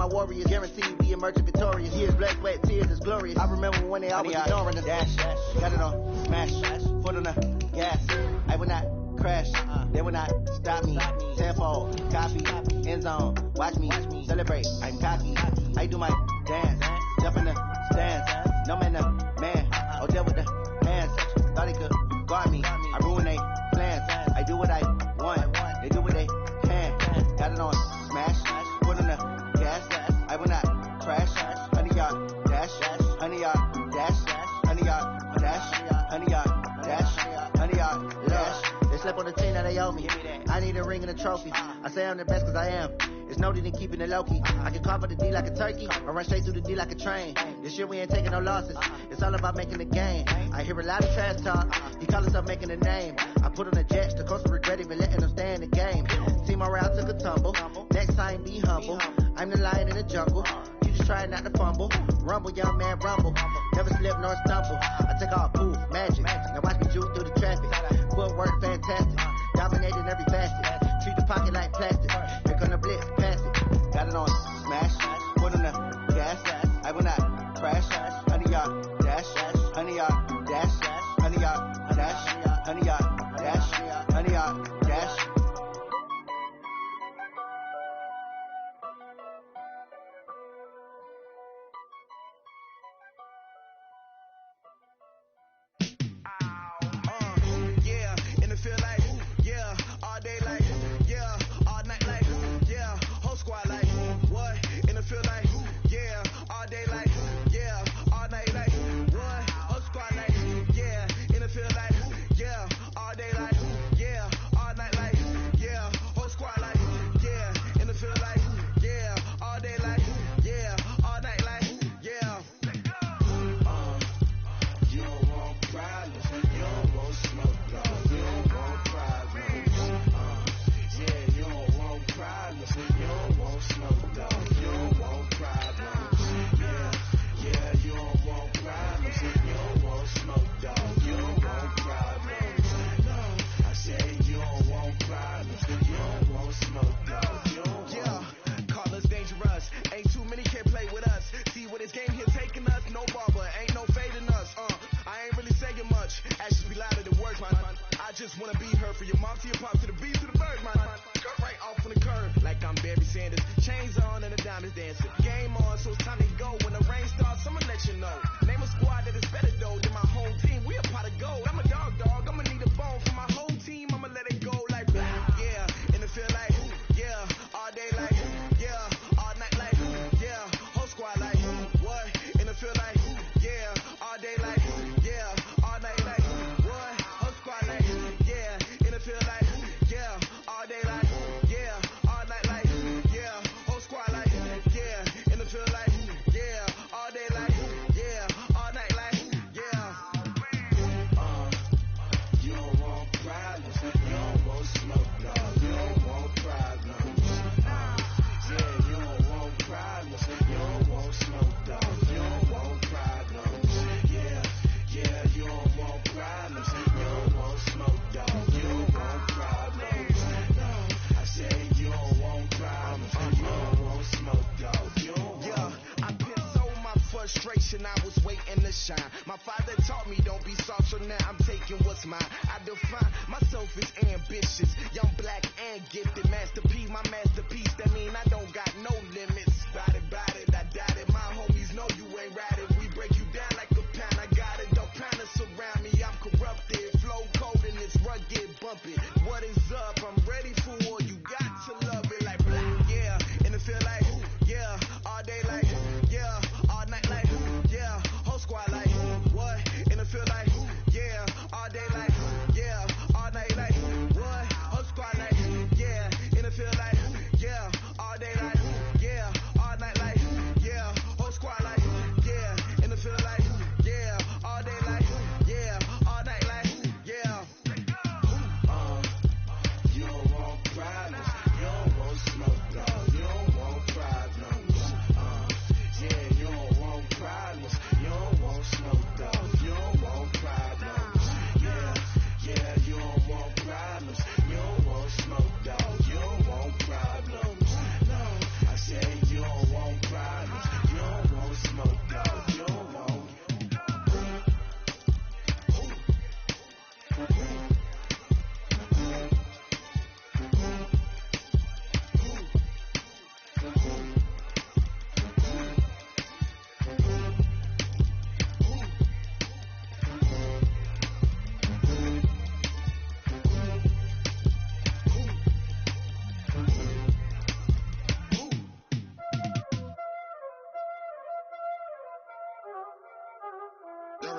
my warriors, guaranteed we emerging victorious. Years, blood, sweat, tears is glorious. I remember when they always ignoring us. Dash, got it on, smash, foot on the gas. I will not crash, they will not stop me. Tenfold, copy, end zone, watch me celebrate. I'm cocky, I do my dance, jump in the stands. No man, the man, oh, deal with the hands. Thought he could guard me, I ruin they plans. I do what I want, they do what they can. Got it on, smash, foot on the gas. I will not crash, 100 yard dash, 100 yard dash, 100 yard dash, 100 yard dash, 100 yard dash. They slept on the team that they owe me. I need a ring and a trophy. I say I'm the best cause I am. It's no need in keeping it low-key. I can carve up the D like a turkey or run straight through the D like a train. This year we ain't taking no losses. It's all about making the game. I hear a lot of trash talk. He call himself making a name. I put on the jets. The coach will regret even letting them stay in the game. Team morale took a tumble. Next time be humble. I'm the lion in the jungle. You just try not to fumble. Rumble, young man, rumble. Never slip nor stumble. I take all poof, magic. Now watch me juke through the traffic. Footwork fantastic. Dominating every facet. Treat the pocket like plastic. Here come the blitz, pass it. Got it on, smash. Foot on the gas. I will not crash. 100 yard dash. 100 yard dash. 100 yard dash. 100 yard dash. 100 yard dash. Feel like, yeah, all day like, yeah.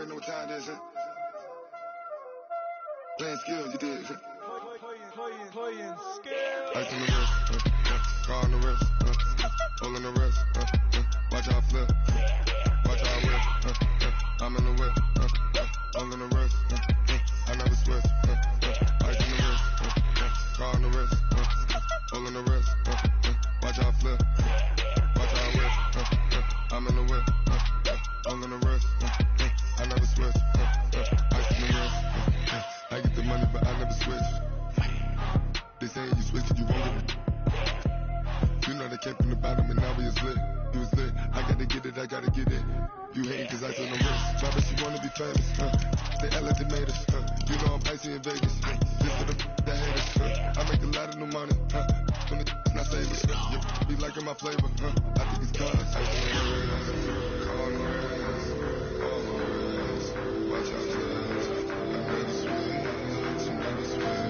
already know what time it is, huh? Playing skills, you did, huh? Playing skills. Ice on the wrist, car on the wrist, hole in the wrist, watch how I flip, watch how I whip, I'm in the whip, hole in the wrist, I never switch, ice on the wrist, car on the wrist, hole in the wrist, watch how I flip, watch how I whip, I'm in the whip, hole in the wrist, I never switch, ice on the wrist, I get the money but I never switch. They say you switch it, you won't get it. You know they came from the bottom and now we is lit. You was lit, I gotta get it, I gotta get it. You hating cause I told them wrist. Try but she wanna be famous, They act like they made us, You know I'm icy in Vegas, Just for the that haters, I make a lot of new money, When the not saving, Be liking my flavor, I think it's cause ice on the wrist, car on the wrist, all on the wrist. Watch out, I never switch, I never switch.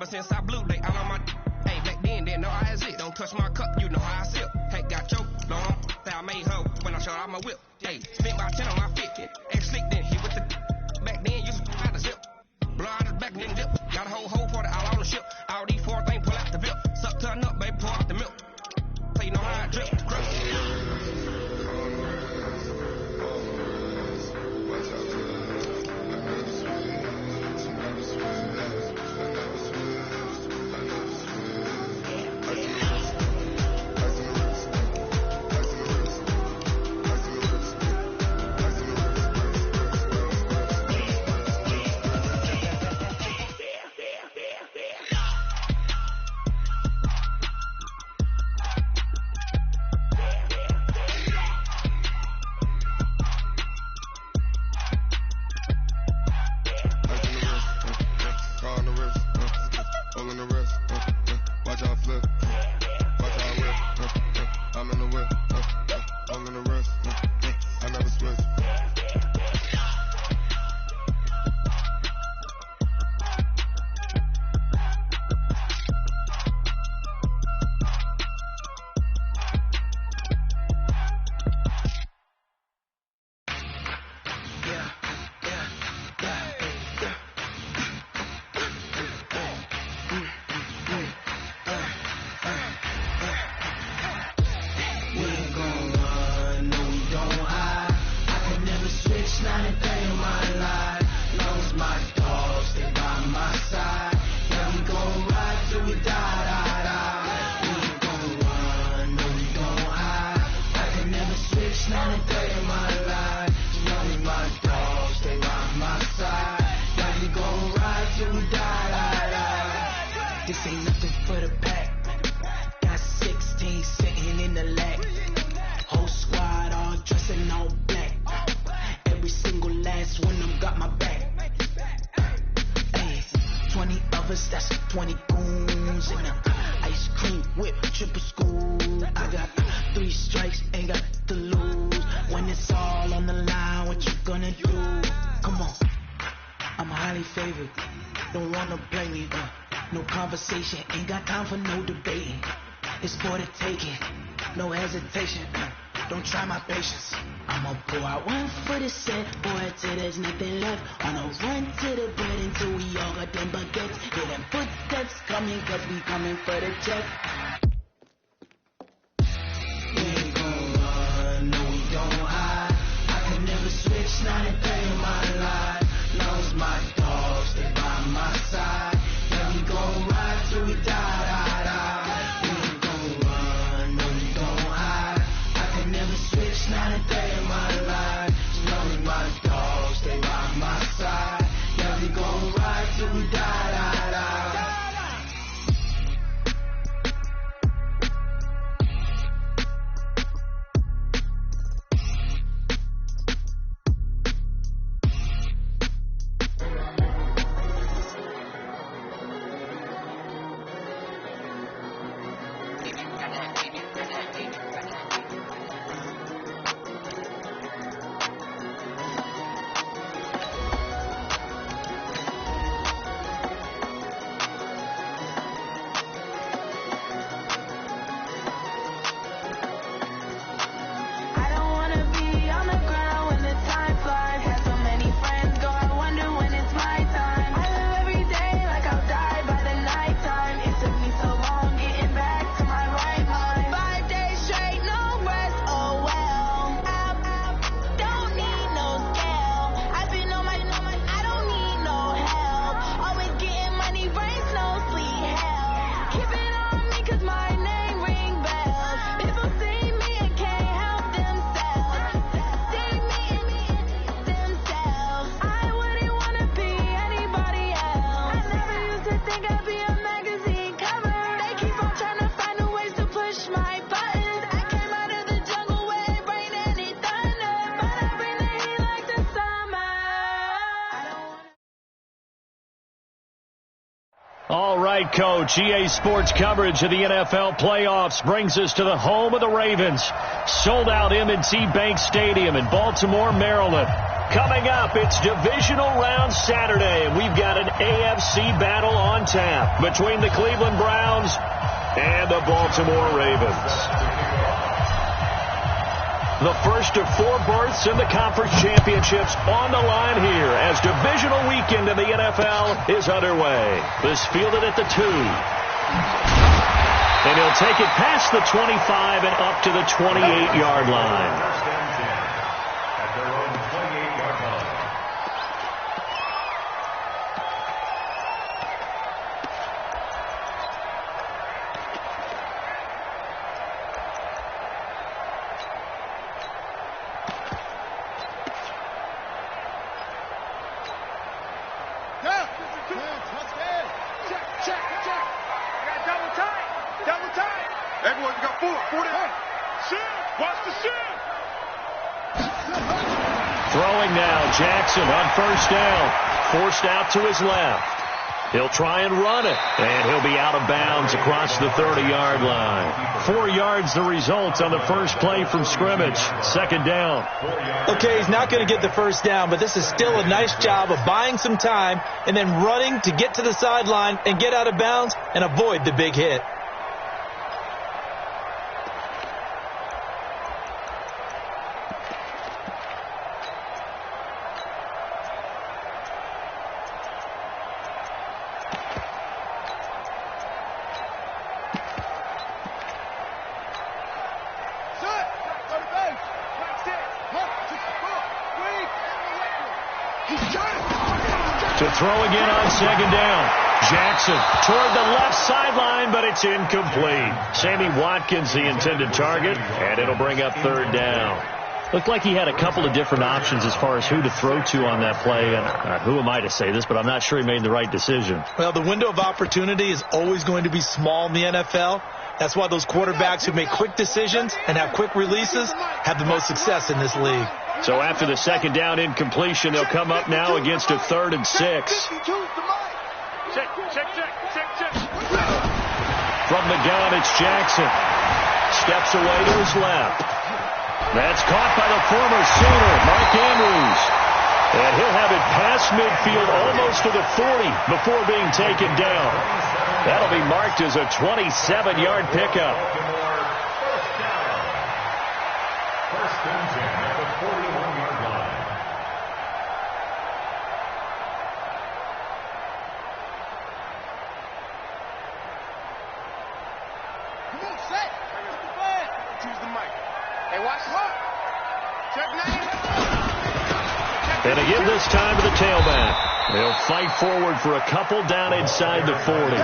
Since I blew, they all on my hey, back then, didn't know I had it. Don't touch my cup, you know how I sip. Hey, got choked, long that I made her when I showed out my whip. Hey, spent about 10 on my fit. Ex-slick, then hit with the back then, used to out the zip. Blow out the back, then dip. Got a whole party all on the ship. All these 4 things, pull out the VIP. Suck, turn up, baby, pour out the milk. So you know how I drip. Ain't got time for no debating. It's for the taking, no hesitation. Don't try my patience. I'ma pour out one for the set, boy, till there's nothing left. On a run to the bread until we all got them baguettes. Hear them footsteps coming, cause we coming for the check. We ain't gon' run, no we don't hide. I can never switch, not a day in my life. Long as my dogs, they by my side. We gon' ride till we die. We ain't gon' run, no we don't hide. I can never switch, not a day in my life. As long as my dogs stay by my side. Yeah, we gon' ride till we die. All right, Coach. EA Sports coverage of the NFL playoffs brings us to the home of the Ravens. Sold out M&T Bank Stadium in Baltimore, Maryland. Coming up, it's divisional round Saturday, and we've got an AFC battle on tap between the Cleveland Browns and the Baltimore Ravens. The first of 4 berths in the conference championships on the line here as divisional weekend in the NFL is underway. This fielded at the 2. And he'll take it past the 25 and up to the 28-yard line. Throwing now, Jackson on first down. Forced out to his left. He'll try and run it, and he'll be out of bounds across the 30-yard line. 4 yards the result on the first play from scrimmage. Second down. Okay, he's not going to get the first down, but this is still a nice job of buying some time and then running to get to the sideline and get out of bounds and avoid the big hit. To throw again on second down. Jackson toward the left sideline, but it's incomplete. Sammy Watkins, the intended target, and it'll bring up third down. Looked like he had a couple of different options as far as who to throw to on that play. And who am I to say this, but I'm not sure he made the right decision. Well, the window of opportunity is always going to be small in the NFL. That's why those quarterbacks who make quick decisions and have quick releases have the most success in this league. So after the second down incompletion, they'll come up now against a 3rd and 6. Check. From the gun, it's Jackson. Steps away to his left. That's caught by the former Sooner, Mark Andrews. And he'll have it past midfield almost to the 40 before being taken down. That'll be marked as a 27-yard pickup. First and 10 at the 41-yard line. Come on, set. Choose the mic. Hey, watch the hook. Check name. And again this time to the tailback. They'll fight forward for a couple down inside the 40.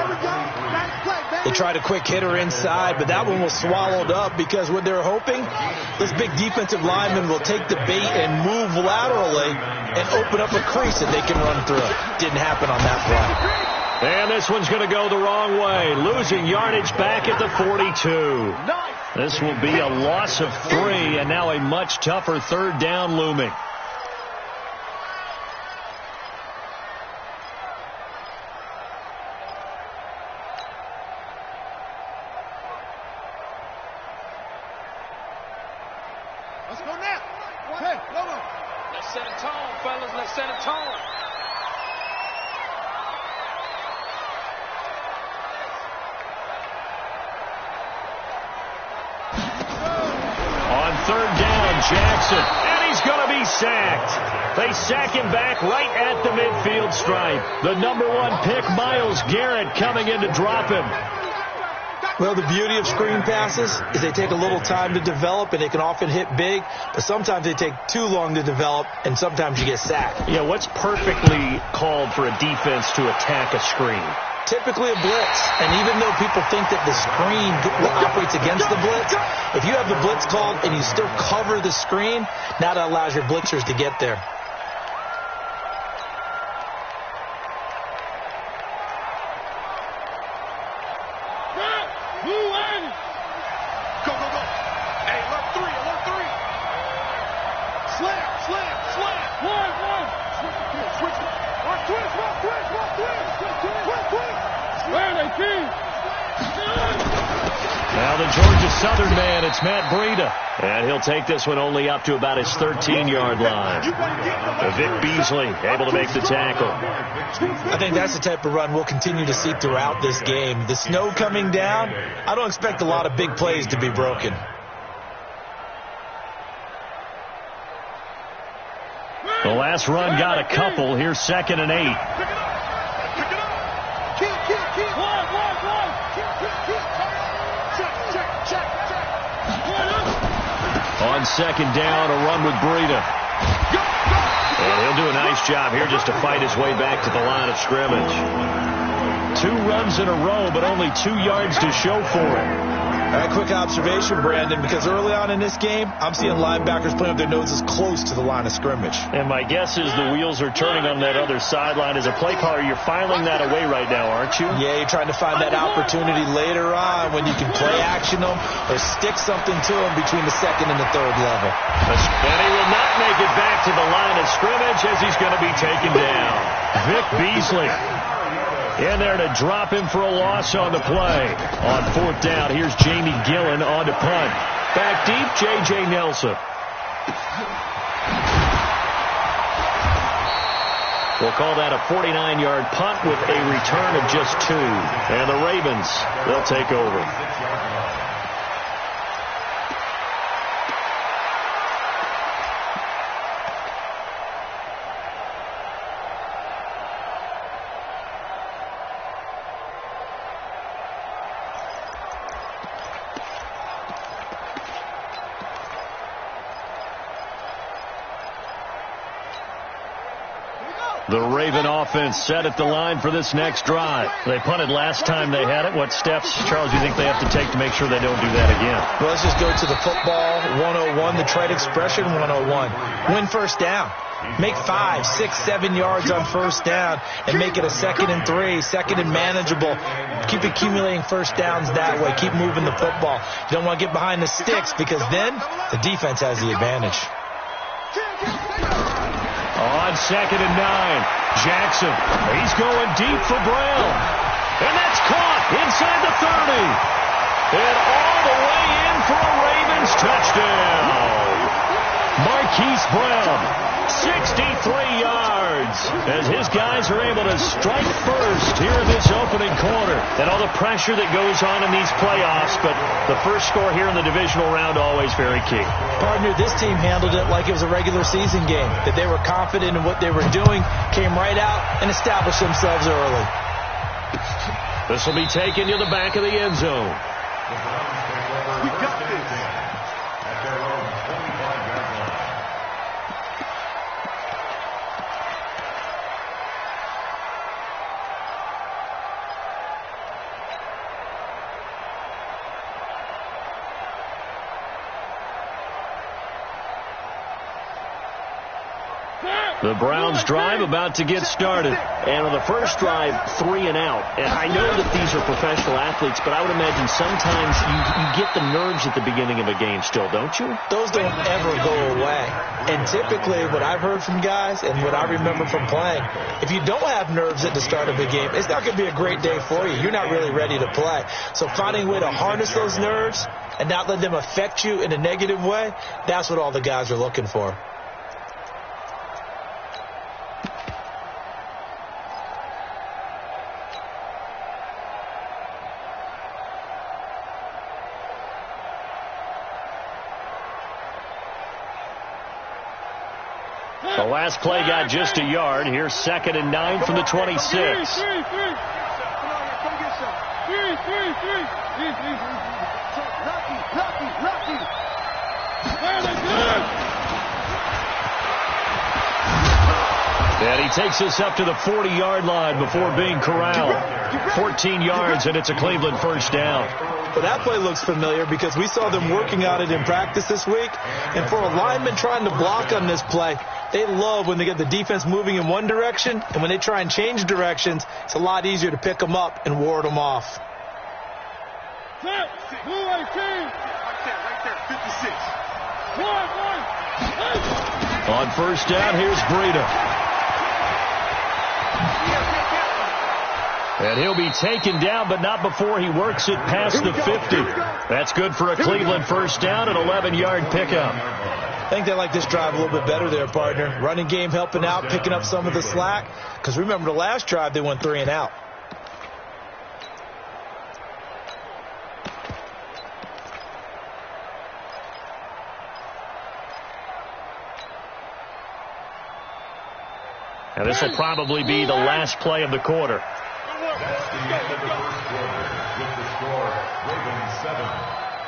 They tried a quick hitter inside, but that one was swallowed up because what they're hoping, this big defensive lineman will take the bait and move laterally and open up a crease that they can run through. Didn't happen on that play. And this one's going to go the wrong way, losing yardage back at the 42. This will be a loss of 3, and now a much tougher third down looming. Let's go now. Hey, come on. Let's set a tone, fellas. Let's set a tone. On third down, Jackson, and he's going to be sacked. They sack him back right at the midfield stripe. The number 1 pick, Myles Garrett, coming in to drop him. Well, the beauty of screen passes is they take a little time to develop, and they can often hit big, but sometimes they take too long to develop, and sometimes you get sacked. Yeah, what's perfectly called for a defense to attack a screen? Typically a blitz, and even though people think that the screen operates against the blitz, if you have the blitz called and you still cover the screen, now that allows your blitzers to get there. Georgia Southern man, it's Matt Breida. And he'll take this one only up to about his 13-yard line. Vic Beasley able to make the tackle. I think that's the type of run we'll continue to see throughout this game. The snow coming down, I don't expect a lot of big plays to be broken. The last run got a couple. Here's 2nd and 8. On 2nd down, a run with Breida. And he'll do a nice job here just to fight his way back to the line of scrimmage. 2 runs in a row, but only 2 yards to show for it. All right, quick observation, Brandon, because early on in this game, I'm seeing linebackers putting up their noses close to the line of scrimmage. And my guess is the wheels are turning on that other sideline. As a play caller, you're filing that away right now, aren't you? Yeah, you're trying to find that opportunity later on when you can play action them or stick something to them between the 2nd and the 3rd level. And he will not make it back to the line of scrimmage as he's going to be taken down. Vic Beasley in there to drop him for a loss on the play. On 4th down, here's Jamie Gillen on to punt. Back deep, J.J. Nelson. We'll call that a 49-yard punt with a return of just 2. And the Ravens, they'll take over. The Raven offense set at the line for this next drive. They punted last time they had it. What steps, Charles, do you think they have to take to make sure they don't do that again? Well, let's just go to the football 101, the trade expression 101. Win first down. Make 5, 6, 7 yards on first down and make it a 2nd and 3, 2nd and manageable. Keep accumulating first downs that way. Keep moving the football. You don't want to get behind the sticks because then the defense has the advantage. On 2nd and 9, Jackson. He's going deep for Brown. And that's caught inside the 30. And all the way in for a Ravens touchdown. Marquise Brown, 63 yards, as his guys are able to strike first here in this opening quarter. And all the pressure that goes on in these playoffs, but the first score here in the divisional round always very key. Partner, this team handled it like it was a regular season game, that they were confident in what they were doing, came right out and established themselves early. This will be taken to the back of the end zone. We got this. The Browns drive about to get started. And on the first drive, 3 and out. And I know that these are professional athletes, but I would imagine sometimes you get the nerves at the beginning of a game still, don't you? Those don't ever go away. And typically what I've heard from guys and what I remember from playing, if you don't have nerves at the start of a game, it's not going to be a great day for you. You're not really ready to play. So finding a way to harness those nerves and not let them affect you in a negative way, that's what all the guys are looking for. The last play got just a yard. Here's 2nd and 9 from the 26. And he takes us up to the 40-yard line before being corralled. 14 yards, and it's a Cleveland first down. Well, that play looks familiar because we saw them working on it in practice this week. And for a lineman trying to block on this play, they love when they get the defense moving in one direction, and when they try and change directions, it's a lot easier to pick them up and ward them off. Right there, 56. On first down, here's Breida. And he'll be taken down, but not before he works it past the 50. That's good for a Cleveland first down, an 11-yard pickup. I think they like this drive a little bit better there, partner. Running game helping out, picking up some of the slack. Because remember the last drive, they went 3 and out. And this will probably be the last play of the quarter. That's the end of the first quarter. With the score, Ravens 7,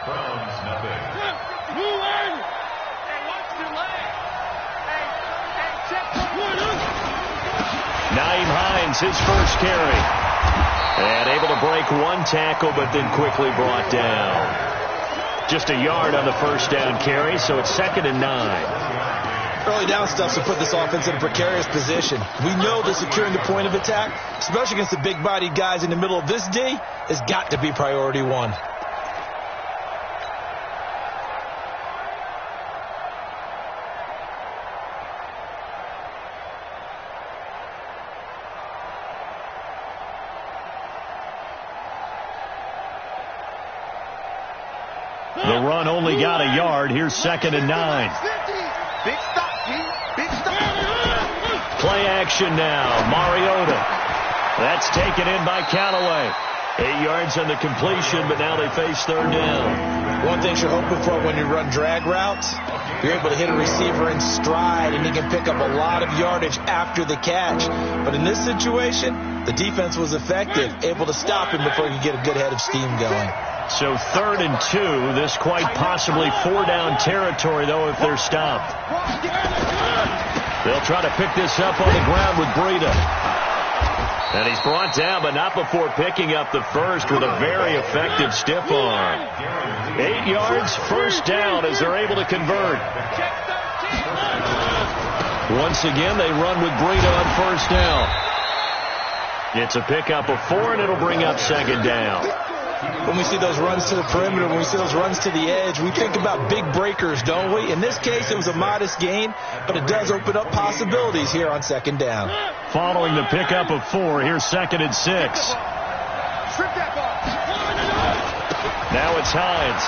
Browns nothing. Nyheim Hines, his first carry. And able to break one tackle, but then quickly brought down. Just a yard on the first down carry, so it's 2nd and 9. Early down stuff to put this offense in a precarious position. We know that securing the point of attack, especially against the big-bodied guys in the middle of this D, has got to be priority one. The run only got a yard. Here's 2nd and 9. Big stop, G. Big stop. Play action now. Mariota. That's taken in by Callaway. 8 yards on the completion, but now they face 3rd down. One thing you're hoping for when you run drag routes, you're able to hit a receiver in stride, and he can pick up a lot of yardage after the catch. But in this situation, the defense was effective, able to stop him before he could get a good head of steam going. So 3rd and 2. This quite possibly 4-down territory, though, if they're stopped. They'll try to pick this up on the ground with Breida. And he's brought down, but not before picking up the first with a very effective stiff arm. 8 yards, first down as they're able to convert. Once again, they run with Breida on first down. It's a pickup of 4, and it'll bring up 2nd down. When we see those runs to the perimeter, when we see those runs to the edge, we think about big breakers, don't we? In this case, it was a modest gain, but it does open up possibilities here on 2nd down. Following the pickup of 4, here's 2nd and 6. Now it's Hines.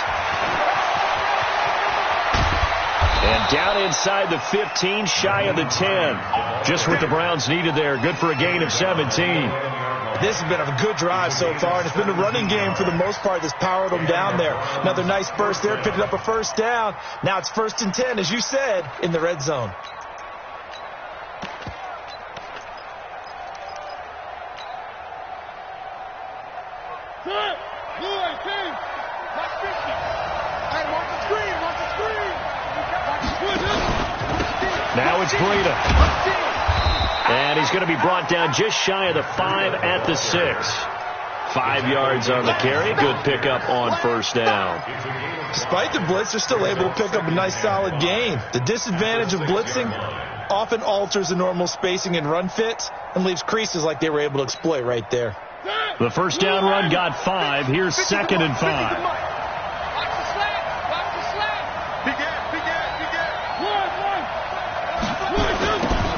And down inside the 15, shy of the 10. Just what the Browns needed there. Good for a gain of 17. This has been a good drive so far, and it's been a running game for the most part that's powered them down there. Another nice burst there, picking up a first down. Now it's 1st and 10, as you said, in the red zone. Now it's Breida. And he's going to be brought down just shy of the 5 at the 6. 5 yards on the carry. Good pickup on first down. Despite the blitz, they're still able to pick up a nice solid gain. The disadvantage of blitzing often alters the normal spacing and run fits and leaves creases like they were able to exploit right there. The first down run got 5. Here's 2nd and 5.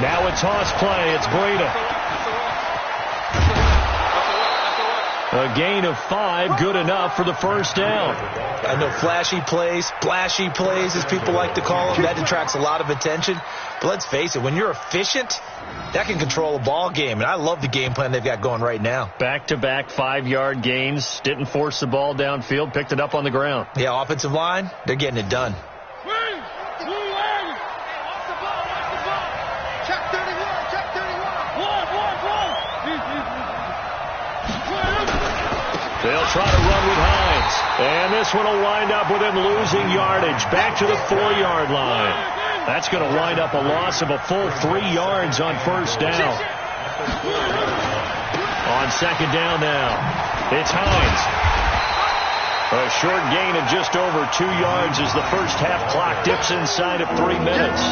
Now a toss play. It's Breida. A gain of 5, good enough for the first down. I know flashy plays, splashy plays, as people like to call them, that detracts a lot of attention. But let's face it, when you're efficient, that can control a ball game. And I love the game plan they've got going right now. Back-to-back 5-yard gains. Didn't force the ball downfield. Picked it up on the ground. Yeah, offensive line, they're getting it done. They'll try to run with Hines. And this one will wind up with him losing yardage. Back to the 4-yard line. That's going to wind up a loss of a full 3 yards on first down. On 2nd down now, it's Hines. A short gain of just over 2 yards as the first half clock dips inside of 3 minutes.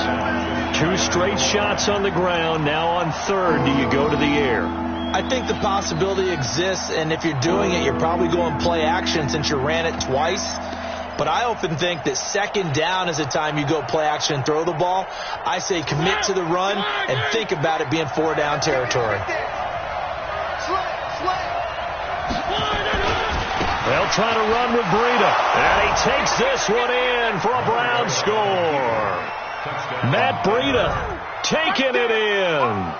2 straight shots on the ground. Now on 3rd, do you go to the air? I think the possibility exists, and if you're doing it, you're probably going play action since you ran it twice. But I often think that 2nd down is the time you go play action and throw the ball. I say commit to the run and think about it being 4-down territory. Slay. They'll try to run with Breida. And he takes this one in for a Brown score. Matt Breida taking it in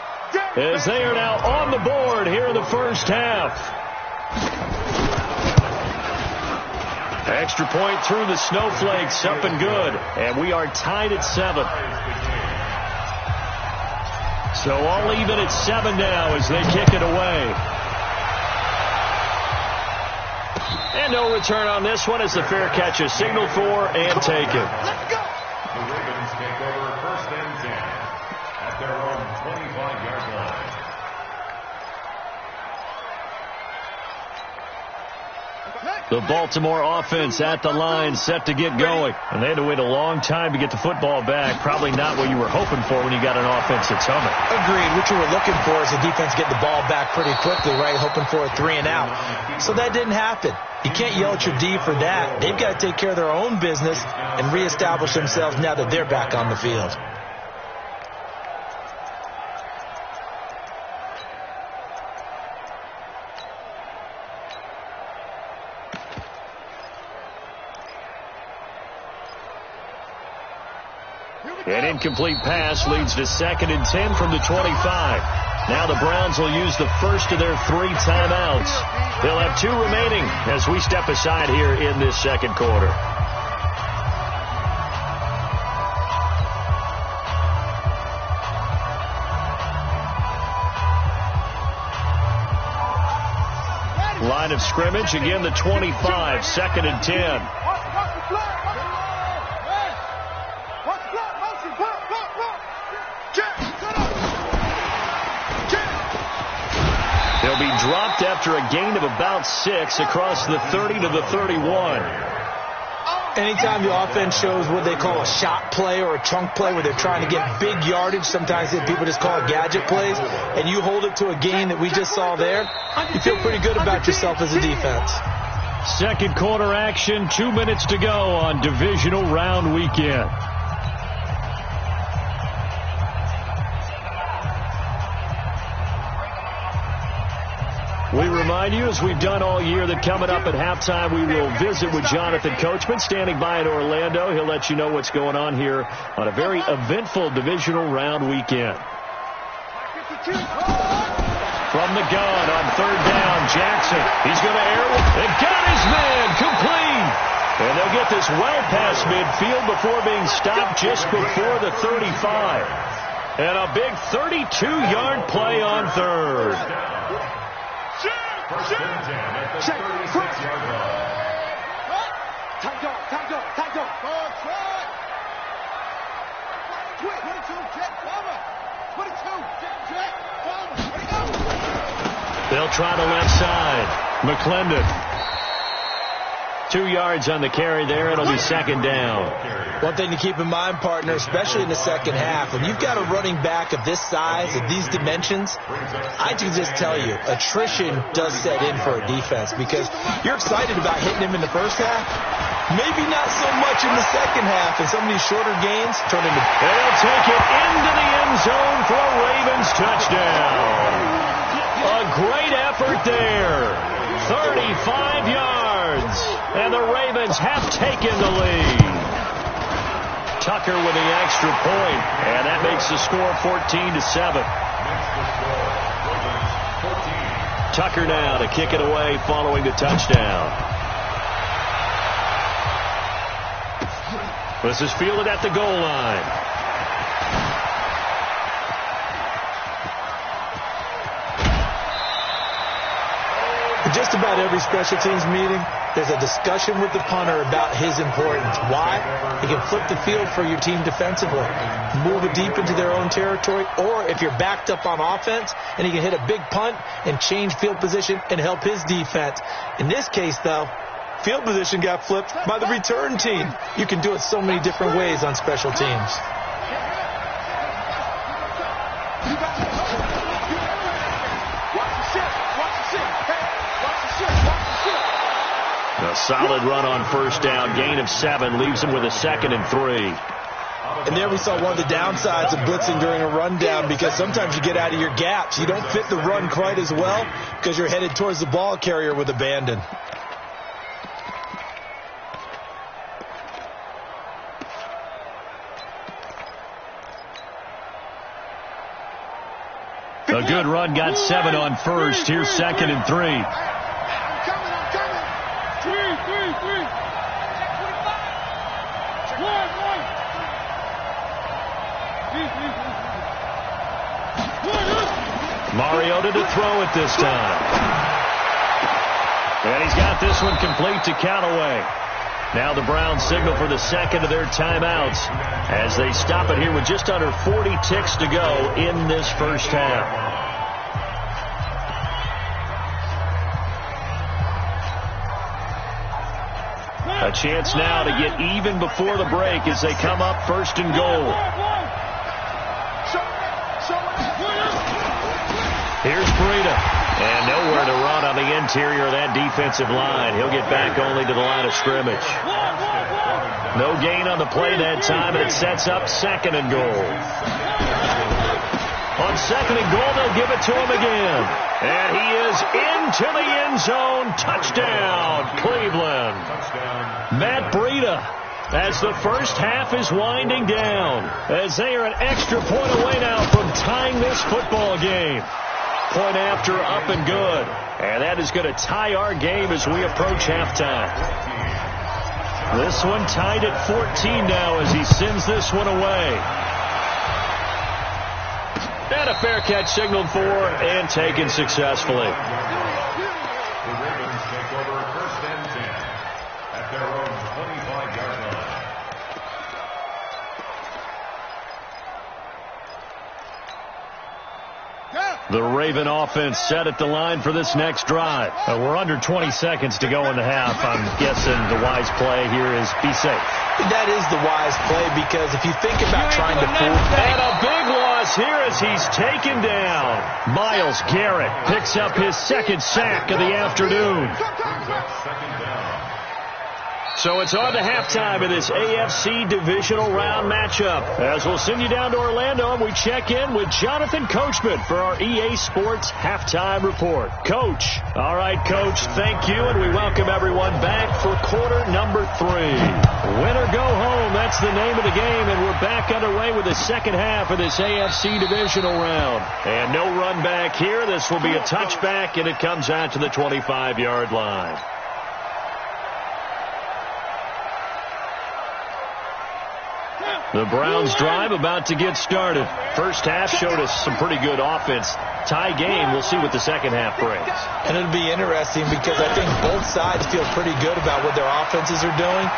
as they are now on the board here in the first half. Extra point through the Snowflakes, up and good. And we are tied at 7. So all even at 7 now as they kick it away. And no return on this one as the fair catch is signaled for and taken. The Ravens take over 1st and 10 at their own 25-yard line. The Baltimore offense at the line, set to get going. And they had to wait a long time to get the football back. Probably not what you were hoping for when you got an offense that's humming. Agreed. What you were looking for is the defense getting the ball back pretty quickly, right? Hoping for a 3 and out. So that didn't happen. You can't yell at your D for that. They've got to take care of their own business and reestablish themselves now that they're back on the field. An incomplete pass leads to 2nd and 10 from the 25. Now the Browns will use the first of their 3 timeouts. They'll have 2 remaining as we step aside here in this second quarter. Line of scrimmage, again the 25, 2nd and 10. They'll be dropped after a gain of about 6 across the 30 to the 31. Anytime the offense shows what they call a shot play or a chunk play where they're trying to get big yardage, sometimes people just call it gadget plays, and you hold it to a gain that we just saw there, you feel pretty good about yourself as a defense. Second quarter action, 2 minutes to go on divisional round weekend. We remind you, as we've done all year, that coming up at halftime, we will visit with Jonathan Coachman, standing by in Orlando. He'll let you know what's going on here on a very eventful divisional round weekend. From the gun on 3rd down, Jackson. He's going to air. They've got his man complete. And they'll get this well past midfield before being stopped just before the 35. And a big 32-yard play on 3rd. 1st and 10 at the 36-yard line. They'll try the left side. McClendon. 2 yards on the carry there. It'll be 2nd down. One thing to keep in mind, partner, especially in the second half, when you've got a running back of this size, of these dimensions, I can just tell you, attrition does set in for a defense because you're excited about hitting him in the first half. Maybe not so much in the second half, and some of these shorter gains turn into... They'll take it into the end zone for a Ravens touchdown. A great effort there. 35 yards. And the Ravens have taken the lead. Tucker with the extra point, and that makes the score 14-7. Tucker now to kick it away following the touchdown. This is fielded at the goal line. Just about every special teams meeting, there's a discussion with the punter about his importance. Why? He can flip the field for your team defensively, move it deep into their own territory, or if you're backed up on offense, and he can hit a big punt and change field position and help his defense. In this case, though, field position got flipped by the return team. You can do it so many different ways on special teams. A solid run on 1st down, gain of 7, leaves him with a 2nd and 3. And there we saw one of the downsides of blitzing during a rundown, because sometimes you get out of your gaps. You don't fit the run quite as well because you're headed towards the ball carrier with abandon. A good run got 7 on first. Here's 2nd and 3. I'm coming. 3. Mariota to throw it this time. And he's got this one complete to Callaway. Now the Browns signal for the second of their timeouts as they stop it here with just under 40 ticks to go in this first half. A chance now to get even before the break as they come up 1st and goal. Here's Breida. And nowhere to run on the interior of that defensive line. He'll get back only to the line of scrimmage. No gain on the play that time, and it sets up 2nd and goal. On 2nd and goal, they'll give it to him again. And he is into the end zone. Touchdown, Cleveland. Matt Breida, as the first half is winding down, as they are an extra point away now from tying this football game. Point after, up and good. And that is going to tie our game as we approach halftime. This one tied at 14 now as he sends this one away. And a fair catch signaled for and taken successfully. The Ravens take over 1st and 10 at their own 25-yard line. The Raven offense set at the line for this next drive. We're under 20 seconds to go in the half. I'm guessing the wise play here is be safe. That is the wise play, because if you think about trying to fool... And a big loss here as he's taken down. Myles Garrett picks up his 2nd sack of the afternoon. So it's on to halftime of this AFC divisional round matchup. As we'll send you down to Orlando, and we check in with Jonathan Coachman for our EA Sports Halftime Report. Coach. All right, Coach, thank you, and we welcome everyone back for quarter number 3. Win or go home, that's the name of the game, and we're back underway with the second half of this AFC divisional round. And no run back here. This will be a touchback, and it comes out to the 25-yard line. The Browns drive about to get started. First half showed us some pretty good offense. Tie game, we'll see what the second half brings. And it'll be interesting because I think both sides feel pretty good about what their offenses are doing.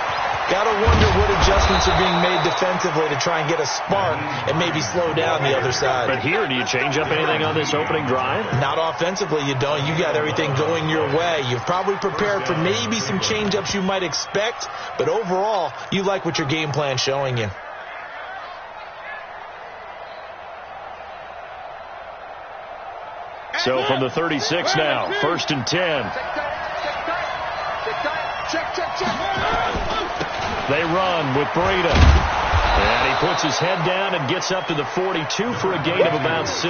Got to wonder what adjustments are being made defensively to try and get a spark and maybe slow down the other side. But here, do you change up anything on this opening drive? Not offensively, you don't. You got everything going your way. You've probably prepared for maybe some change-ups you might expect, but overall, you like what your game plan's showing you. So from the 36 now, 1st and 10. They run with Breida. And he puts his head down and gets up to the 42 for a gain of about 6.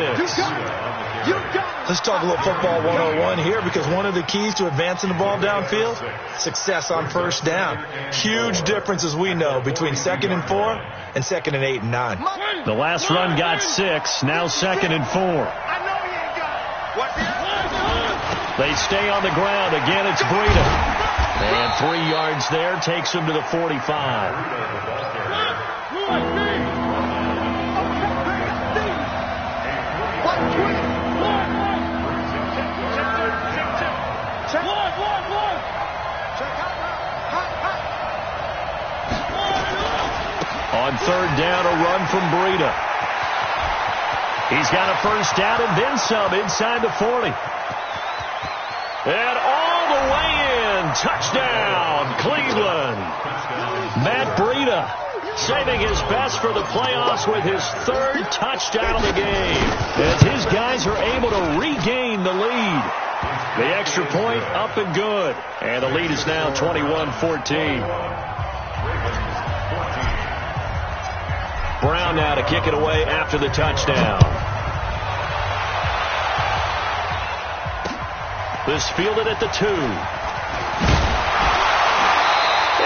Let's talk a little football 101 here, because one of the keys to advancing the ball downfield, success on first down. Huge difference, as we know, between 2nd and 4 and 2nd and 8 and 9. The last run got 6, now 2nd and 4. They stay on the ground. Again, it's Breida. And 3 yards there takes him to the 45. On 3rd down, a run from Breida. He's got a first down and then some inside the 40. And all the way in. Touchdown, Cleveland. Matt Breida saving his best for the playoffs with his 3rd touchdown of the game, as his guys are able to regain the lead. The extra point up and good. And the lead is now 21-14. Brown now to kick it away after the touchdown. This fielded at the 2.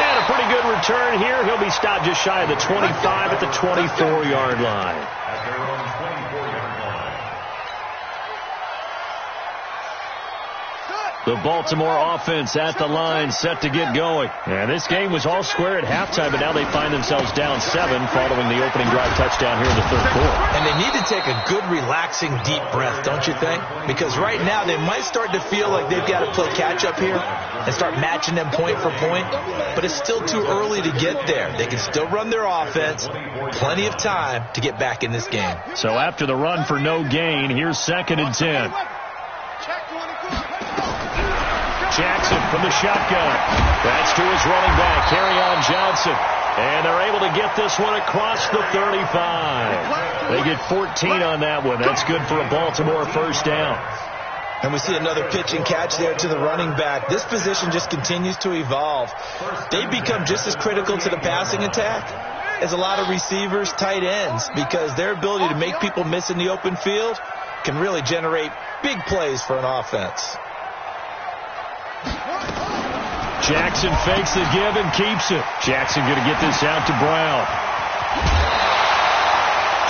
And a pretty good return here. He'll be stopped just shy of the 25 at the 24-yard line. At their own 24-yard line. The Baltimore offense at the line, set to get going. And this game was all square at halftime, but now they find themselves down 7 following the opening drive touchdown here in the third quarter. And they need to take a good, relaxing, deep breath, don't you think? Because right now they might start to feel like they've got to play catch-up here and start matching them point for point. But it's still too early to get there. They can still run their offense. Plenty of time to get back in this game. So after the run for no gain, here's 2nd and 10. Jackson from the shotgun. That's to his running back, Kerryon Johnson. And they're able to get this one across the 35. They get 14 on that one. That's good for a Baltimore first down. And we see another pitch and catch there to the running back. This position just continues to evolve. They become just as critical to the passing attack as a lot of receivers, tight ends, because their ability to make people miss in the open field can really generate big plays for an offense. Jackson fakes the give and keeps it. Jackson going to get this out to Brown.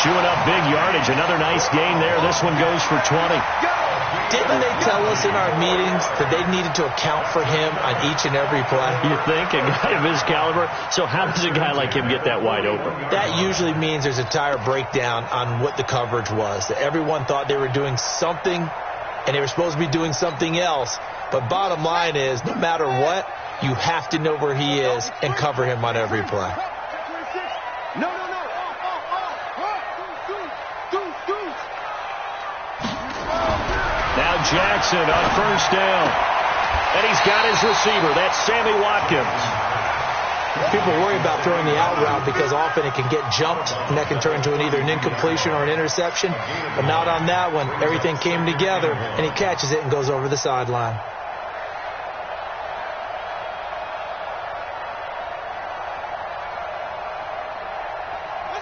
Chewing up big yardage. Another nice gain there. This one goes for 20. Didn't they tell us in our meetings that they needed to account for him on each and every play? You think? A guy of his caliber? So how does a guy like him get that wide open? That usually means there's a entire breakdown on what the coverage was. That everyone thought they were doing something, and they were supposed to be doing something else. But bottom line is, no matter what, you have to know where he is and cover him on every play. Now Jackson on first down. And he's got his receiver. That's Sammy Watkins. People worry about throwing the out route because often it can get jumped, and that can turn into either an incompletion or an interception. But not on that one. Everything came together, and he catches it and goes over the sideline.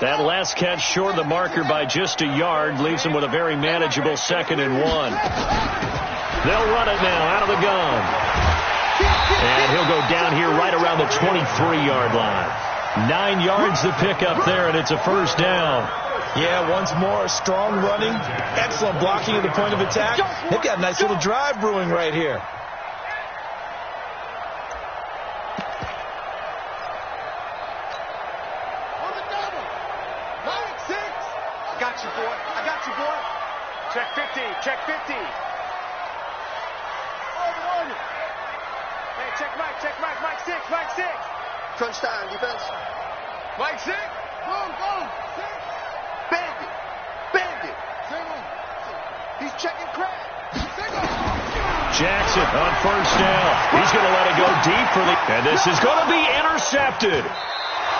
That last catch short of the marker by just a yard leaves him with a very manageable 2nd and 1. They'll run it now out of the gun. And he'll go down here right around the 23-yard line. 9 yards to pick up there, and it's a first down. Yeah, once more, strong running, excellent blocking at the point of attack. They've got a nice little drive brewing right here. Check 15, check 15. Hey, check Mike 6, Mike 6. Crunch time, defense. Mike 6. Boom, 6. Bandit. He's checking crack. Jackson on first down. He's going to let it go deep for the... And this is going to be intercepted.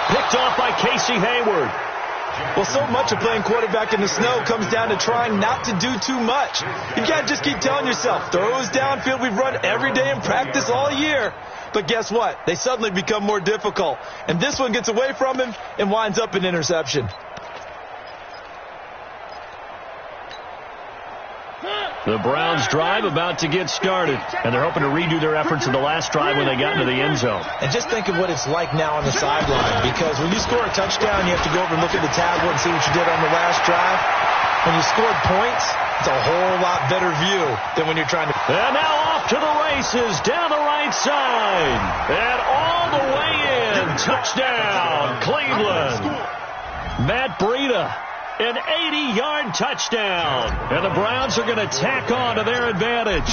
Picked off by Casey Hayward. Well, so much of playing quarterback in the snow comes down to trying not to do too much. You got to just keep telling yourself, throws downfield we've run every day in practice all year. But guess what? They suddenly become more difficult. And this one gets away from him and winds up an interception. The Browns drive about to get started, and they're hoping to redo their efforts in the last drive when they got into the end zone. And just think of what it's like now on the sideline, because when you score a touchdown, you have to go over and look at the tablet and see what you did on the last drive. When you scored points, it's a whole lot better view than when you're trying to... And now off to the races, down the right side, and all the way in. Touchdown, Cleveland. Matt Breida. An 80-yard touchdown. And the Browns are going to tack on to their advantage.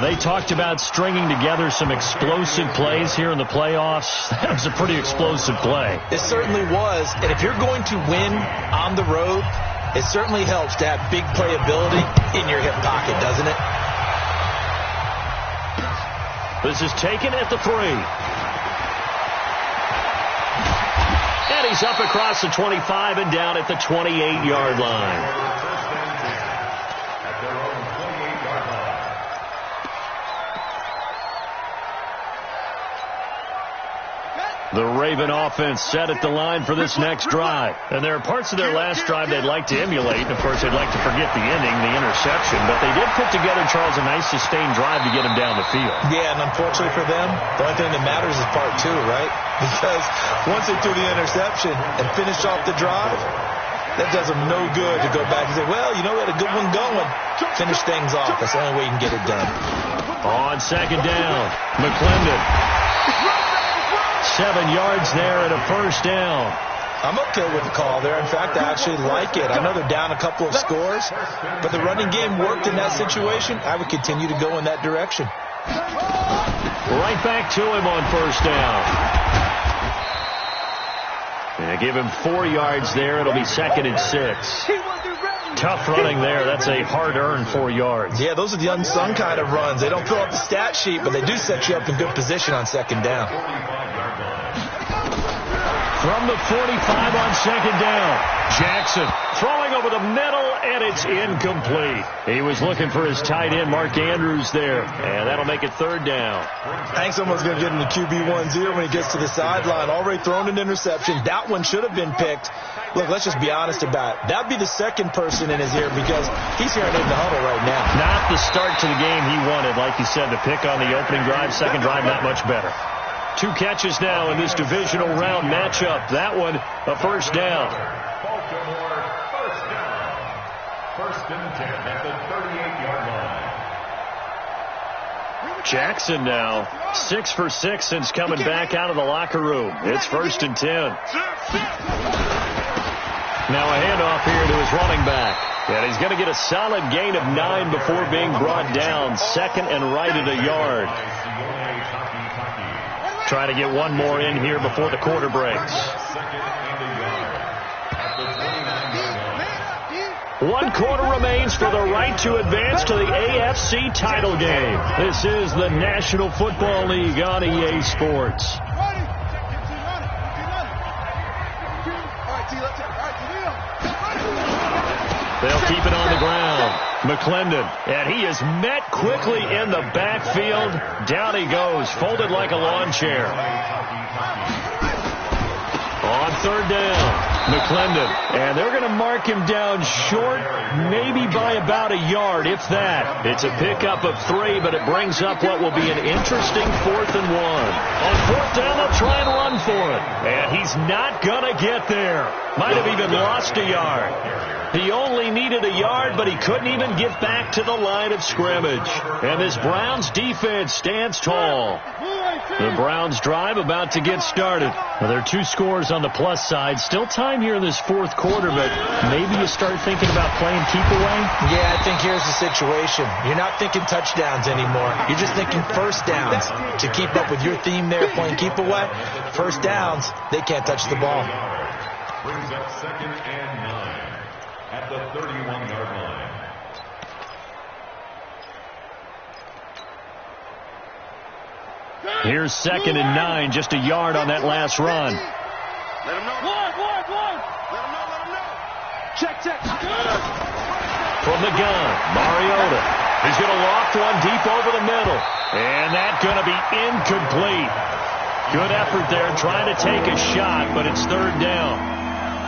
They talked about stringing together some explosive plays here in the playoffs. That was a pretty explosive play. It certainly was. And if you're going to win on the road, it certainly helps to have big playability in your hip pocket, doesn't it? This is taken at the 3. And he's up across the 25 and down at the 28-yard line. At their own 28-yard line. The Raven offense set at the line for this next drive. And there are parts of their last drive they'd like to emulate. And, of course, they'd like to forget the ending, the interception. But they did put together, Charles, a nice sustained drive to get them down the field. Yeah, and unfortunately for them, the only thing that matters is part 2, right? Because once they threw the interception and finished off the drive, that does them no good to go back and say, well, you know, we had a good one going. Finish things off. That's the only way you can get it done. On second down, McClendon. 7 yards there and a first down. I'm okay with the call there. In fact, I actually like it. I know they're down a couple of scores, but the running game worked in that situation. I would continue to go in that direction. Right back to him on first down. And give him 4 yards there. It'll be 2nd and 6. Tough running there. That's a hard-earned 4 yards. Yeah, those are the unsung kind of runs. They don't fill up the stat sheet, but they do set you up in good position on second down. From the 45 on second down, Jackson throwing over the middle, and it's incomplete. He was looking for his tight end, Mark Andrews, there, and that'll make it 3rd down. I think someone's going to get him the QB1-0 when he gets to the sideline. Already thrown an interception. That one should have been picked. Look, let's just be honest about it. That'd be the second person in his ear because he's hearing it in the huddle right now. Not the start to the game he wanted, like you said, to pick on the opening drive. Second drive, not much better. 2 catches now in this divisional round matchup. That one, a first down. Baltimore, first down. 1st and 10 at the 38-yard line. Jackson now 6 for 6 since coming back out of the locker room. It's 1st and 10. Now a handoff here to his running back. And he's going to get a solid gain of 9 before being brought down. 2nd and right at a yard. Try to get one more in here before the quarter breaks. 1 quarter remains for the right to advance to the AFC title game. This is the National Football League on EA Sports. They'll keep it on the ground. McClendon, and he is met quickly in the backfield. Down he goes, folded like a lawn chair. On 3rd down, McClendon, and they're going to mark him down short, maybe by about a yard, if that. It's a pickup of 3, but it brings up what will be an interesting 4th and 1. On 4th down, they'll try and run for it, and he's not going to get there. Might have even lost a yard. He only needed a yard, but he couldn't even get back to the line of scrimmage. And this Browns defense stands tall. The Browns drive about to get started. Well, there are 2 scores on the plus side. Still time here in this 4th quarter, but maybe you start thinking about playing keep away? Yeah, I think here's the situation. You're not thinking touchdowns anymore. You're just thinking first downs. To keep up with your theme there, playing keep away, first downs, they can't touch the ball. Brings up 2nd and 9 at the 31-yard line. Here's 2nd and 9, just a yard on that last run. Let him know. One. Let him know. Check. From the gun, Mariota. He's going to loft one deep over the middle. And that's going to be incomplete. Good effort there, trying to take a shot, but it's 3rd down.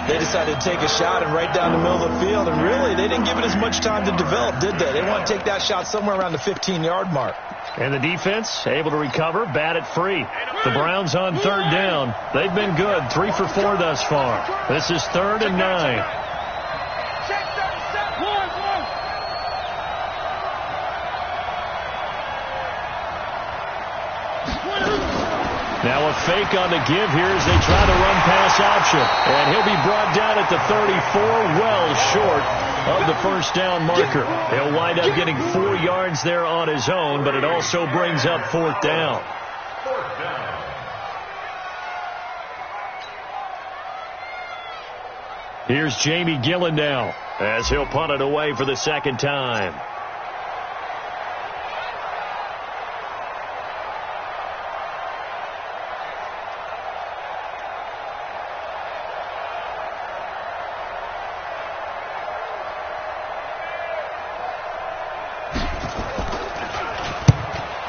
They decided to take a shot and right down the middle of the field, and really, they didn't give it as much time to develop, did they? They want to take that shot somewhere around the 15-yard mark. And the defense able to recover, bat it free. The Browns on 3rd down. They've been good, 3 for 4 thus far. This is 3rd and 9. Now a fake on the give here as they try to run pass option. And he'll be brought down at the 34, well short of the first down marker. He'll wind up getting 4 yards there on his own, but it also brings up 4th down. Here's Jamie Gillen now as he'll punt it away for the 2nd time.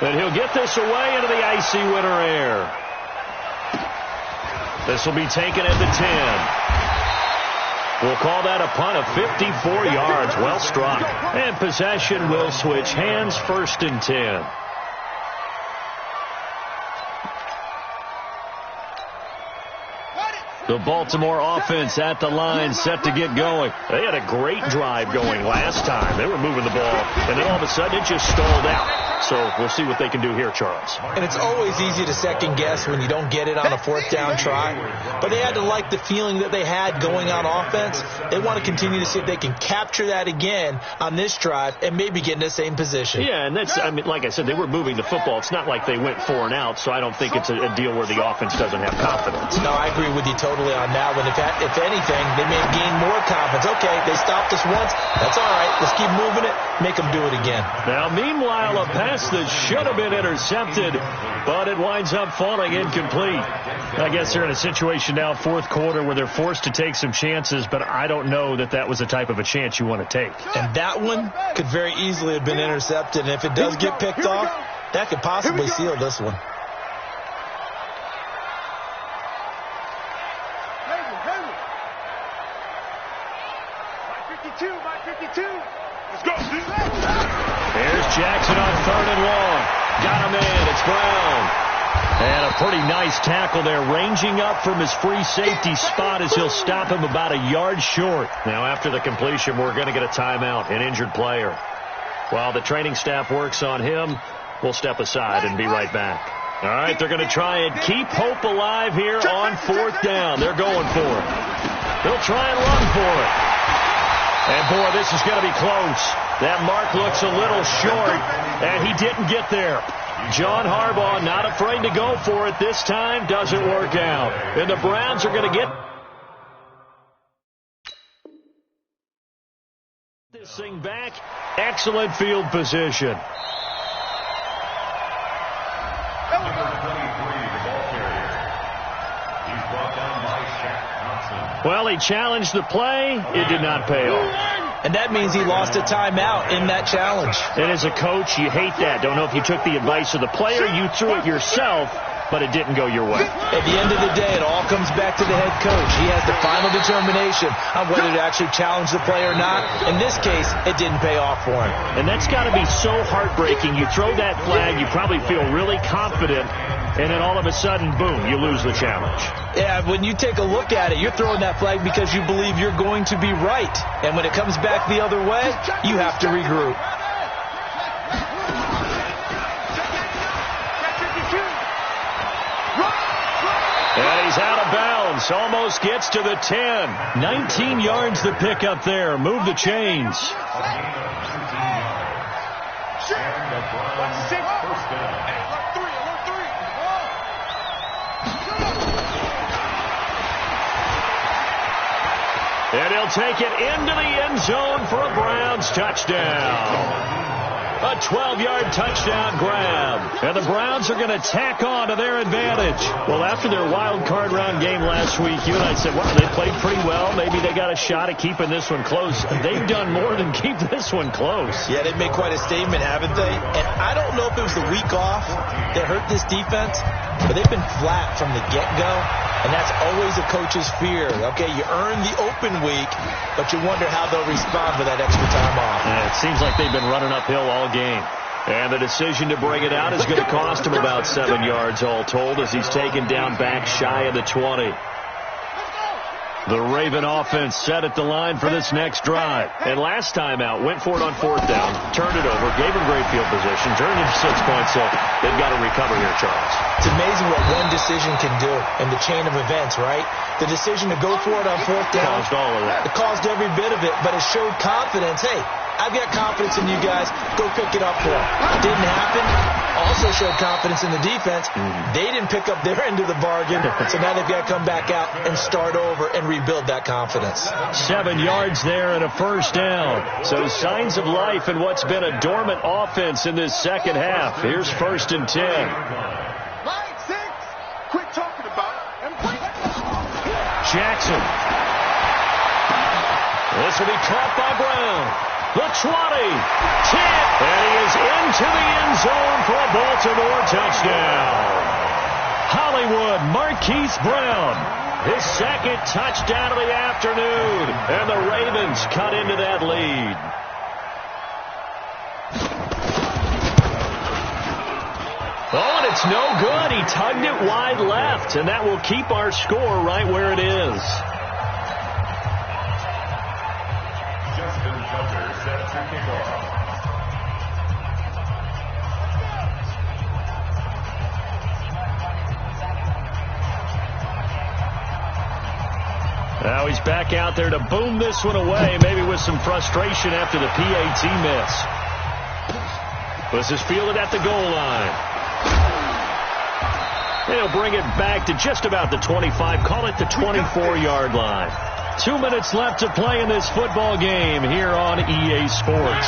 And he'll get this away into the icy winter air. This will be taken at the 10. We'll call that a punt of 54 yards. Well struck. And possession will switch hands, 1st and 10. The Baltimore offense at the line, set to get going. They had a great drive going last time. They were moving the ball, and then all of a sudden it just stalled out. So we'll see what they can do here, Charles. And it's always easy to second guess when you don't get it on a 4th down try. But they had to like the feeling that they had going on offense. They want to continue to see if they can capture that again on this drive and maybe get in the same position. Yeah, and that's, I mean, like I said, they were moving the football. It's not like they went 4 and out, so I don't think it's a deal where the offense doesn't have confidence. No, I agree with you totally on that one. If anything, they may have gained more confidence. Okay, they stopped us once. That's all right. Let's keep moving it. Make them do it again. Now, meanwhile, a pass that should have been intercepted, but it winds up falling incomplete. I guess they're in a situation now, 4th quarter, where they're forced to take some chances, but I don't know that that was the type of a chance you want to take. And that one could very easily have been intercepted, and if it does get picked off, that could possibly seal this one. Here's Jackson on 3rd and long. Got him in. It's Brown. And a pretty nice tackle there, ranging up from his free safety spot as he'll stop him about a yard short. Now, after the completion, we're going to get a timeout, an injured player. While the training staff works on him, we'll step aside and be right back. All right, they're going to try and keep hope alive here on 4th down. They're going for it. They'll try and run for it. And, boy, this is going to be close. That mark looks a little short, and he didn't get there. John Harbaugh not afraid to go for it this time. Doesn't work out. And the Browns are going to get this thing back. Excellent field position. Number 23, the ball carrier. He's brought down by Shaq Thompson. Well, he challenged the play. It did not pay off. And that means he lost a timeout in that challenge. And as a coach, you hate that. Don't know if you took the advice of the player, you threw it yourself, but it didn't go your way. At the end of the day, it all comes back to the head coach. He has the final determination on whether to actually challenge the play or not. In this case, it didn't pay off for him. And that's got to be so heartbreaking. You throw that flag, you probably feel really confident, and then all of a sudden, boom, you lose the challenge. Yeah, when you take a look at it, you're throwing that flag because you believe you're going to be right. And when it comes back the other way, you have to regroup. And he's out of bounds. Almost gets to the 10. 19 yards the pick up there. Move the chains. And he'll take it into the end zone for a Browns touchdown. A 12-yard touchdown grab. And the Browns are going to tack on to their advantage. Well, after their wild card round game last week, you and I said, well, they played pretty well. Maybe they got a shot at keeping this one close. They've done more than keep this one close. Yeah, they've made quite a statement, haven't they? And I don't know if it was the week off that hurt this defense, but they've been flat from the get-go. And that's always a coach's fear. Okay, you earn the open week, but you wonder how they'll respond with that extra time off. Yeah, it seems like they've been running uphill all game. And the decision to bring it out is going to cost him about 7 yards all told as he's taken down back shy of the 20. The Raven offense set at the line for this next drive. And last time out, went for it on 4th down, turned it over, gave him great field position, turned it into 6 points, so they've got to recover here, Charles. It's amazing what one decision can do in the chain of events, right? The decision to go for it on 4th down. Caused all of that. It caused every bit of it, but it showed confidence. Hey, I've got confidence in you guys. Go pick it up for them. Didn't happen. Also showed confidence in the defense. They didn't pick up their end of the bargain, so now they've got to come back out and start over and rebuild that confidence. 7 yards there and a 1st down. So signs of life in what's been a dormant offense in this second half. Here's 1st and 10. Line 6. Quit talking about it and bring it. Jackson. This will be caught by Brown. The 20, 10, and he is into the end zone for a Baltimore touchdown. Hollywood Marquise Brown. His second touchdown of the afternoon. And the Ravens cut into that lead. Oh, and it's no good. He tugged it wide left, and that will keep our score right where it is. Justin Tucker set to kick off. Now he's back out there to boom this one away, maybe with some frustration after the PAT miss. This is fielded at the goal line. He'll bring it back to just about the 25, call it the 24-yard line. 2 minutes left to play in this football game here on EA Sports.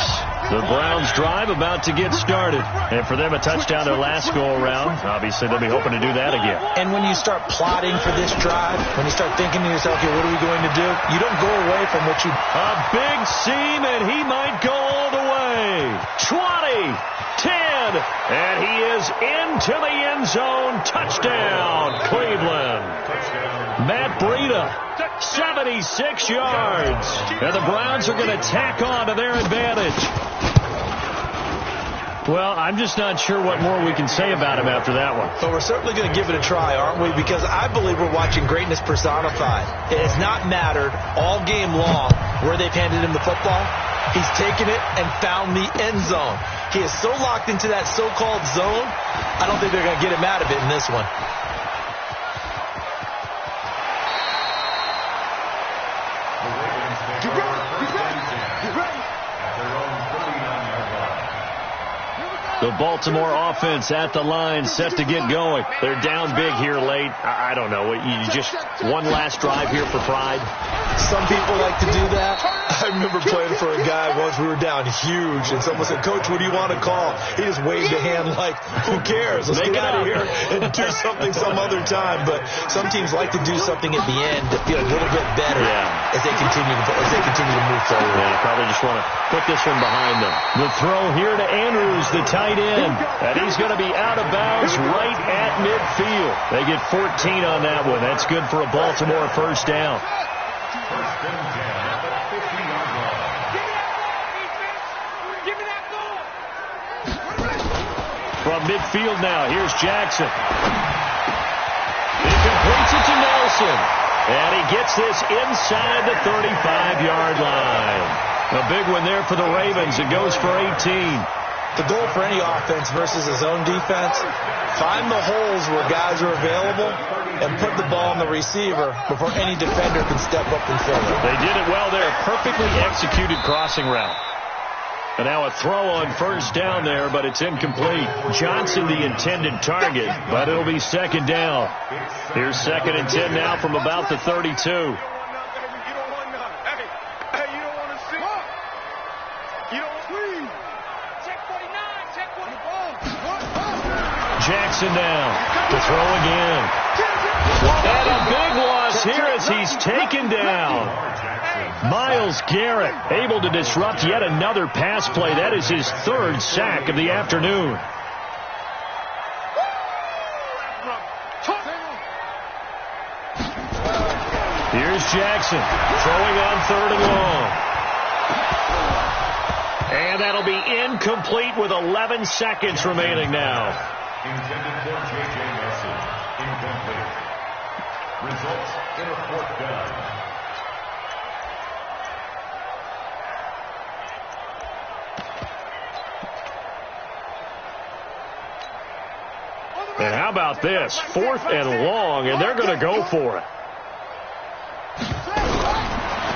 The Browns drive about to get started. And for them, a touchdown their last go-around. Obviously, they'll be hoping to do that again. And when you start plotting for this drive, when you start thinking to yourself, okay, what are we going to do? You don't go away from what you... A big seam, and he might go all the way. 20, 10, and he is into the end zone. Touchdown, Cleveland. Matt Breida, 76 yards. And the Browns are going to tack on to their advantage. Well, I'm just not sure what more we can say about him after that one. But we're certainly going to give it a try, aren't we? Because I believe we're watching greatness personified. It has not mattered all game long where they've handed him the football. He's taken it and found the end zone. He is so locked into that so-called zone, I don't think they're going to get him out of it in this one. The Baltimore offense at the line, set to get going. They're down big here late. I don't know. You just one last drive here for pride. Some people like to do that. I remember playing for a guy once. We were down huge, and someone said, "Coach, what do you want to call?" He just waved a hand like, "Who cares? Let's get out of here and do something some other time." But some teams like to do something at the end to feel a little bit better as they continue to move forward. Yeah, probably just want to put this one behind them. The throw here to Andrews, the tight end, and he's going to be out of bounds right at midfield. They get 14 on that one. That's good for a Baltimore first down. First and 10 at the 50-yard line. Give me that ball. From midfield now, here's Jackson. He completes it to Nelson. And he gets this inside the 35-yard line. A big one there for the Ravens. It goes for 18. The goal for any offense versus a zone defense, find the holes where guys are available and put the ball on the receiver before any defender can step up and fill it. They did it well there. Perfectly executed crossing route. And now a throw on first down there, but it's incomplete. Johnson the intended target, but it'll be second down. Here's second and 10 now from about the 32. Jackson now to throw again. And a big loss here as he's taken down. Myles Garrett able to disrupt yet another pass play. That is his third sack of the afternoon. Here's Jackson throwing on third and long. And that'll be incomplete with 11 seconds remaining now. Intended for J.J. Nelson. Incomplete. Results in a fourth down. And how about this? 4th and long, and they're going to go for it.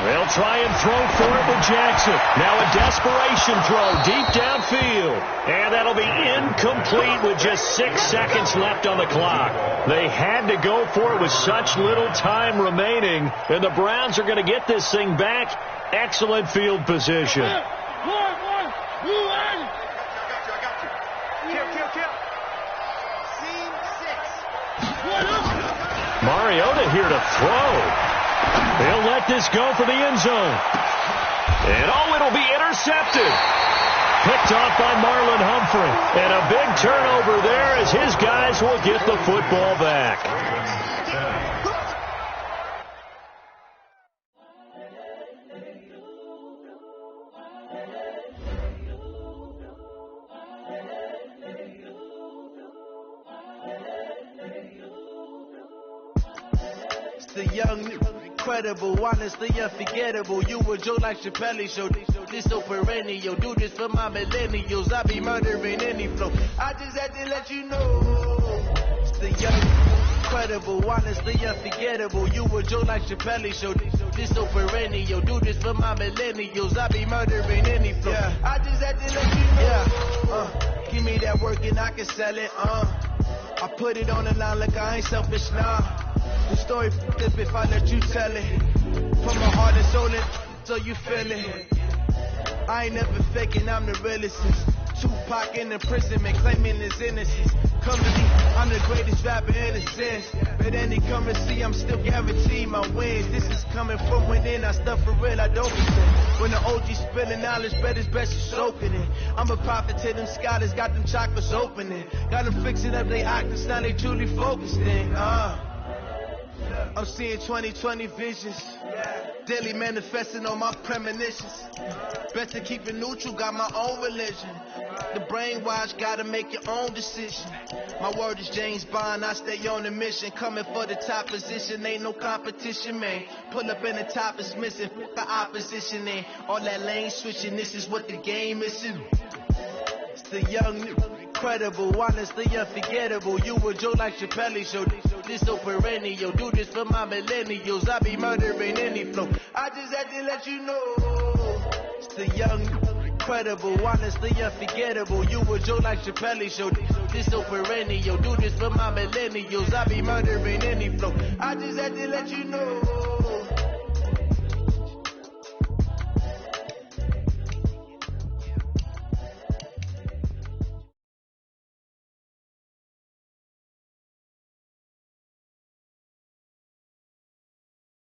They'll try and throw for it with Jackson. Now a desperation throw deep downfield. And that'll be incomplete with just 6 seconds left on the clock. They had to go for it with such little time remaining. And the Browns are going to get this thing back. Excellent field position. Mariota here to throw. They'll let this go for the end zone. And oh, it'll be intercepted. Picked off by Marlon Humphrey. And a big turnover there as his guys will get the football back. The young, incredible, honestly unforgettable. You a joke like Chappelle show. This so perennial. Do this for my millennials. I be murdering any flow. I just had to let you know. It's the young, incredible, honestly unforgettable. You a joke like Chappelle show. This so perennial. Do this for my millennials. I be murdering any flow. Yeah. I just had to let you know. Give me that work and I can sell it. I put it on the line like I ain't selfish now. The story flip if I let you tell it. From my heart and soul, so you feel it. I ain't never faking, I'm the realest. Tupac in the prison, man, claiming his innocence. Come to me, I'm the greatest rapper in a sense. But any currency, I'm still guaranteed my wins. This is coming from within, I stuff for real, I don't pretend. When the OG spilling knowledge, bet it's best you soaking it. I'm a prophet to them scholars, got them chakras opening. Got them fixing up they octaves, now they truly focused in. I'm seeing 2020 visions. Daily manifesting on my premonitions. Best to keep it neutral, got my own religion. The brainwash, gotta make your own decision. My word is James Bond, I stay on a mission. Coming for the top position, ain't no competition, man. Pull up in the top is missing, fuck the opposition, ain't all that lane switching, this is what the game is. It's the young, incredible, honestly unforgettable. You a joke like Chappelle show. This so perennial. Do this for my millennials. I be murdering any flow. I just had to let you know. It's the young, incredible, honestly unforgettable. You a joke like Chappelle show. This so perennial. Do this for my millennials. I be murdering any flow. I just had to let you know.